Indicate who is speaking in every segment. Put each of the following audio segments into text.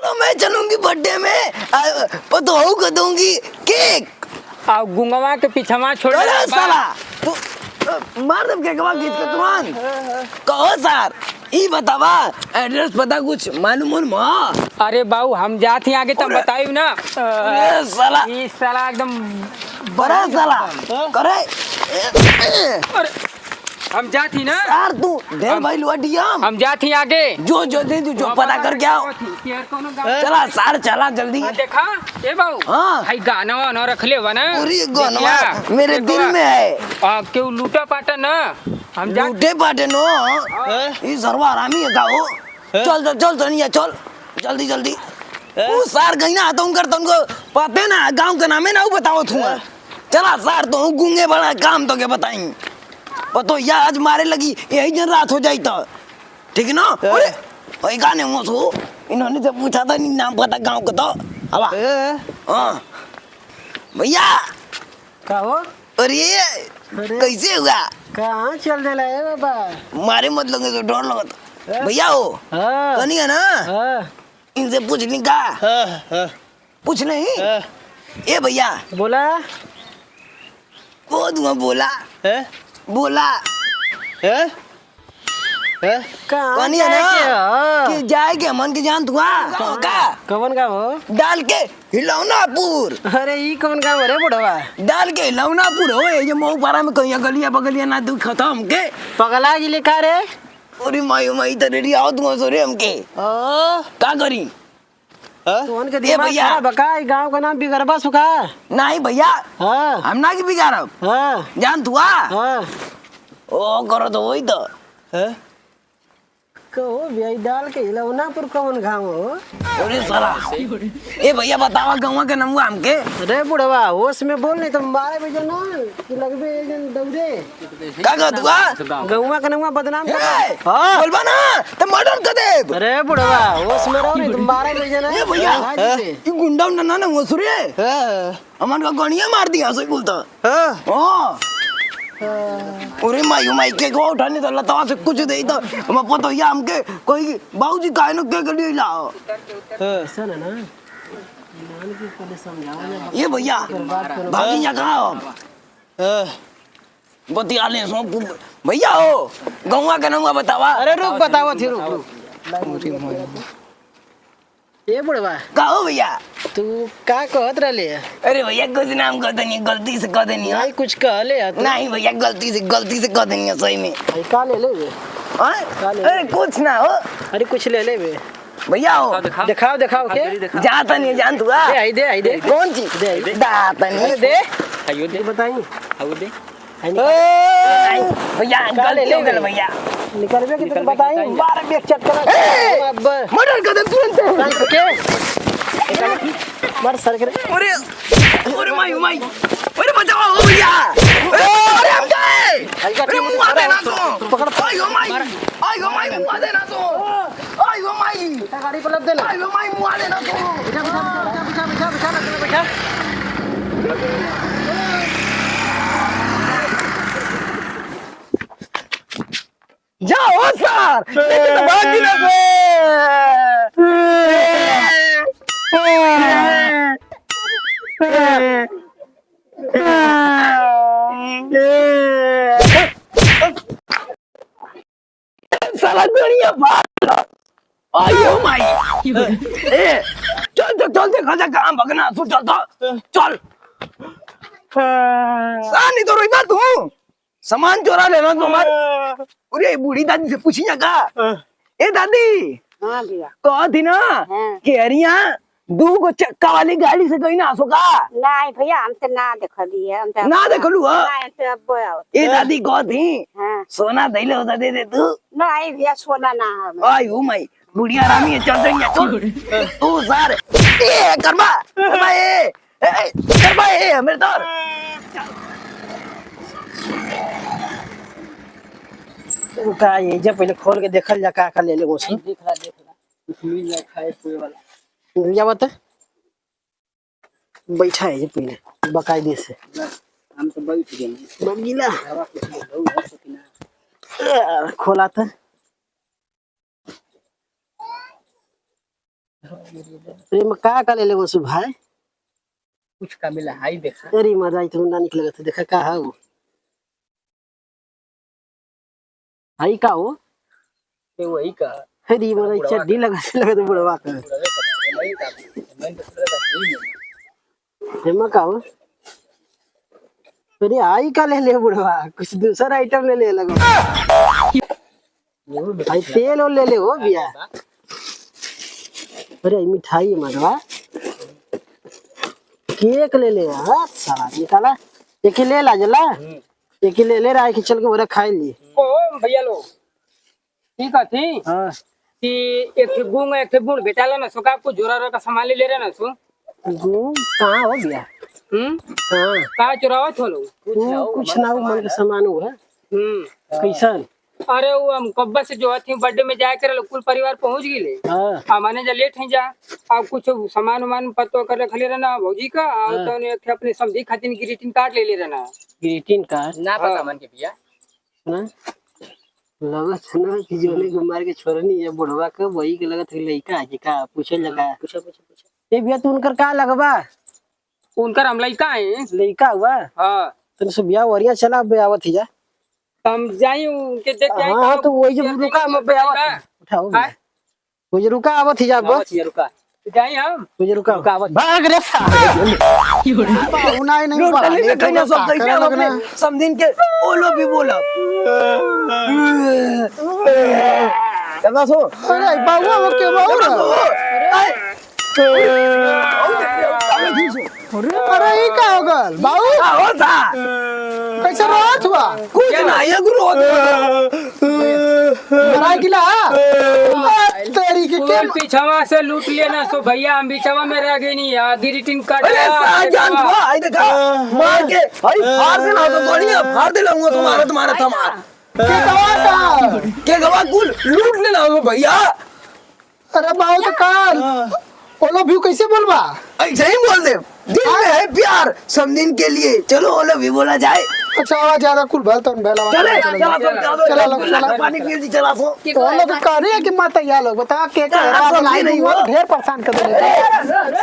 Speaker 1: तो मैं चलूंगी बर्थडे में पतोहू को दूंगी केक
Speaker 2: आ गुंगवा के पीछवा छोड़
Speaker 1: अरे साला तू मार दब के गवा गीत के तुरंत कहो सर ई बतावा एड्रेस पता कुछ मालूम हो?
Speaker 2: अरे बाबू हम जात ही आगे तब बताइयो ना।
Speaker 1: अरे साला
Speaker 2: ई साला एकदम
Speaker 1: बड़ा साला करे
Speaker 2: अरे हम जात ही ना
Speaker 1: यार तू ढेर भाई लुआटिया
Speaker 2: हम जात ही आगे
Speaker 1: जो दे तू जो पता कर क्या चला सार चला जल्दी
Speaker 2: देखा ए बाबू
Speaker 1: हाँ
Speaker 2: भाई गाना वाना रख ले वना
Speaker 1: पूरी गाना मेरे दिल में है
Speaker 2: क्यों लूटा पाटा ना हम
Speaker 1: लूटे पाटे नो ये सर्वा हरामी है गाओ चल चल चल तनिया चल जल्दी जल्दी वो सार गई ना आता हूँ कर तुमको पते ना गांव का नाम है ना वो बताओ तू चला सार तो गूंगे बड़ा काम तो क्या बताएं पतो या आज मारे लगी यही दिन रात हो जाई तो ठीक है ना ओए गाने मुझको इन्होंने जब पूछा था नहीं नाम पता गांव का तो हवा हाँ भैया
Speaker 3: का हो
Speaker 1: अरे कैसे हुआ
Speaker 3: कहाँ चल रहा है बाबा
Speaker 1: मारे मत लगे तो डर लगा था भैया हो कनी है ना इनसे पूछ ली का पूछ नहीं ए भैया
Speaker 3: बोला
Speaker 1: वो तुम बोला बोला कनी है ना कि जाए के मन की जान तुआ का
Speaker 3: कवन का हो
Speaker 1: डाल के हिलौनापुर
Speaker 3: अरे ई कवन का हो रे बुढ़वा
Speaker 1: डाल के हिलौनापुर हो ये मऊ पारा में कहीं गलिया बगलिया ना दू खत्म के
Speaker 3: पगला जी लिखा रे
Speaker 1: अरे माई माई तो रेडी आओ तुम सो रे हमके का करी
Speaker 3: तो उनके दिमाग खराब बका ई गांव का नाम बिगरबा सुखा
Speaker 1: नहीं भैया
Speaker 3: हां
Speaker 1: हम ना की बिगाड़ब
Speaker 3: हां
Speaker 1: जान तुआ
Speaker 3: हां
Speaker 1: ओ करो तो वही तो
Speaker 3: कहो बियाई डाल के हिलौनापुर कवन गांव हो
Speaker 1: अरे साला ए भैया बतावा गांव के नाम हमके
Speaker 3: अरे बुढ़वा होश में बोल नहीं तो 12 बजे ना कि लगबे एजन दौड़े
Speaker 1: का तुआ
Speaker 3: गांव का नाम बदनाम कर
Speaker 1: हां बोलबा ना तो मर्डर कर दे
Speaker 3: अरे बुढ़वा होश में रहो नहीं तुम 12 बजे ना
Speaker 1: ए भैया ई गुंडा ना ना वसुरे हमन का गणिया मार दिया सही बोलता हां अरे मायू माई के को उठाने तो लतावा से कुछ दे तो हम पतो या हमके कोई बाबूजी काहे न के लिए लाओ
Speaker 3: ऐसा ना मान के पहले समझाओ
Speaker 1: ये भैया भागी जा कहां बतिया ले सो भैया हो गौवा का नाम बतावा
Speaker 3: अरे रुक बताओ थी रुक ये बुढ़वा
Speaker 1: का हो भैया
Speaker 3: तू का कहत रहले
Speaker 1: अरे भैया कुछ नाम कह देनी गलती से कह देनी
Speaker 3: नहीं कुछ कहले
Speaker 1: नहीं भैया गलती से कह देनी सही में
Speaker 3: का ले ले
Speaker 1: अरे कुछ ना हो
Speaker 3: अरे कुछ ले ले बे
Speaker 1: भैया हो
Speaker 3: दिखाओ के
Speaker 1: जाता नहीं जान तू
Speaker 3: आई दे
Speaker 1: कौन चीज
Speaker 3: दे
Speaker 1: दाता नहीं
Speaker 3: दे
Speaker 2: आयो दे
Speaker 3: बताई
Speaker 2: आओ दे
Speaker 1: भैया गलती हो गई भैया
Speaker 3: निकल बे कि बताई 12 बेक चेक कर अब
Speaker 1: मर्डर कर दे तुरंत
Speaker 3: के मार सर करे
Speaker 1: अरे माई अरे बचाओ हो भैया अरे हम गए अरे मुआ देना तो
Speaker 3: पकड़
Speaker 1: आयो माई मुआ देना तो आयो माई
Speaker 3: गाड़ी पर लग देना
Speaker 1: आयो माई मुआ देना तो
Speaker 3: बिठा
Speaker 1: जाओ सर लेकिन बाकी ना साला दुनिया भाग आयो माई ए चल देखा जा कहां भगना तू चल सानी तो रोई बात तू सामान चोरा लेना तो मत अरे बूढ़ी दादी से पूछी ना का ए दादी
Speaker 4: हाँ भैया
Speaker 1: कह थी ना केरिया दू को चक्का वाली गाड़ी से कहीं ना आसो का
Speaker 4: नहीं भैया हम तो ना देख दिए हम तो
Speaker 1: ना देखलू हां
Speaker 4: नहीं तो अब
Speaker 1: ए दादी कह थी
Speaker 4: हाँ
Speaker 1: सोना दैले होता दे दे तू
Speaker 4: नहीं भैया सोना ना हम
Speaker 1: आई हो माई बुढ़िया रामी है चल चल तू सर ए करबा ए करबा ए मेरे तो
Speaker 3: का ये जब पहले खोल के देखल जा का ले ले ओसे देख ला मिल जाए खाए पिए वाला मिल जावत बैठा है ये पहले बकायदे से
Speaker 2: हम तो बैठ गए
Speaker 3: बगीला खोला था अरे मैं का ले ले वो सु भाई
Speaker 2: कुछ का मिला हाई देखा
Speaker 3: अरे मजा आई तो ना निकलेगा तो देखा का है वो भाई का हो
Speaker 2: ये वही का
Speaker 3: अरे मजा चड्डी लगा तो बुढ़वा का
Speaker 2: वही का मैं तो थोड़ा नहीं
Speaker 3: हेमा का हो अरे आई का ले ले बुढ़वा कुछ दूसरा आइटम ले ले लगो भाई तेल और ले ले हो भैया अरे मिठाई है मधवा केक ले ले हाँ साला निकाला एक ही ले ला जला एक ही ले ले रहा है कि चल के बोरा खाई ली
Speaker 2: ओ भैया लो ठीक है थी
Speaker 3: हाँ
Speaker 2: कि एक गुंग एक बुढ़ बेटाला ना सो का आपको जोरा का सामान ले रहे ना सो
Speaker 3: कहाँ हो गया कहाँ
Speaker 2: का चुरावा थो लो
Speaker 3: कुछ ना हो मन के सामान हुआ कैसन
Speaker 2: अरे वो हम कब्बा से जो थी बर्थडे में जाए करे कुल परिवार पहुंच गए
Speaker 3: हाँ
Speaker 2: हमने जो लेट है जा अब कुछ सामान वामान पतो कर रख ले रहना भौजी का और तो ने अपने समझी खातिर ग्रीटिंग कार्ड ले रहना
Speaker 3: ग्रीटिंग कार्ड
Speaker 2: ना पता मन के भैया
Speaker 3: ना लगत है ना कि जोने को मार के छोड़नी है बुढ़वा के वही के लगत है लइका है का पूछे लगा
Speaker 2: पूछा
Speaker 3: ए भैया तू उनकर का लगवा
Speaker 2: उनकर हम लइका है
Speaker 3: लइका हुआ
Speaker 2: हां
Speaker 3: तने से बियाह वरिया चला बेआवत ही जा
Speaker 2: हम जाई उनके देख के
Speaker 3: हां तो वही जो रुका मैं बेआवत उठाओ वो जो रुका आवत ही जा बस
Speaker 2: रुका जाई हम
Speaker 3: वो जो रुका भाग रे उनाई नहीं
Speaker 1: रोड ले कहीं सब कैसे अपने समझिन के ओलो भी बोला कदा सो
Speaker 3: अरे बाबू वो के बाबू अरे ये क्या हो गल बाबू
Speaker 1: हो था
Speaker 3: कैसे रात हुआ
Speaker 1: कुछ ना ये गुरु
Speaker 3: मरा गिला तेरी के
Speaker 2: कुल पीछवा से लूट लेना सो भैया हम पीछवा में रह गई नहीं ग्रीटिंग कार्ड
Speaker 1: अरे साजान को आई देखा मार के अरे फाड़ देना तो गोलियां फाड़ दे लूंगा तुम्हारा थमार के गवा कुल लूट लेना हो भैया
Speaker 3: अरे बाबू तो काल ओलो व्यू कैसे बोलबा
Speaker 1: ऐसे ही बोल दे दिल में है प्यार समझिन के लिए चलो ओलो भी बोला जाए
Speaker 3: अच्छा आवाज ज्यादा कुल भल तो बेला
Speaker 1: चले चला पानी पी ली चला सो
Speaker 3: ओलो तो कह रही है कि माता या लोग बता के रात लाई नहीं हुआ ढेर परेशान कर दे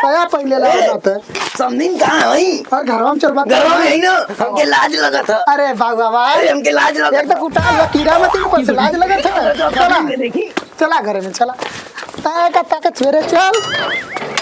Speaker 3: सया पहले लगा जाता
Speaker 1: समझिन कहां है
Speaker 3: और घरवा में चल बात
Speaker 1: घर में है ना हमके लाज लगा था
Speaker 3: अरे बाबा भाई
Speaker 1: हमके लाज लगा
Speaker 3: एक तो कुटाल कीड़ा मत को से लाज लगा था चला
Speaker 1: देखी
Speaker 3: चला घर में चला ताका ताका सवेरे चल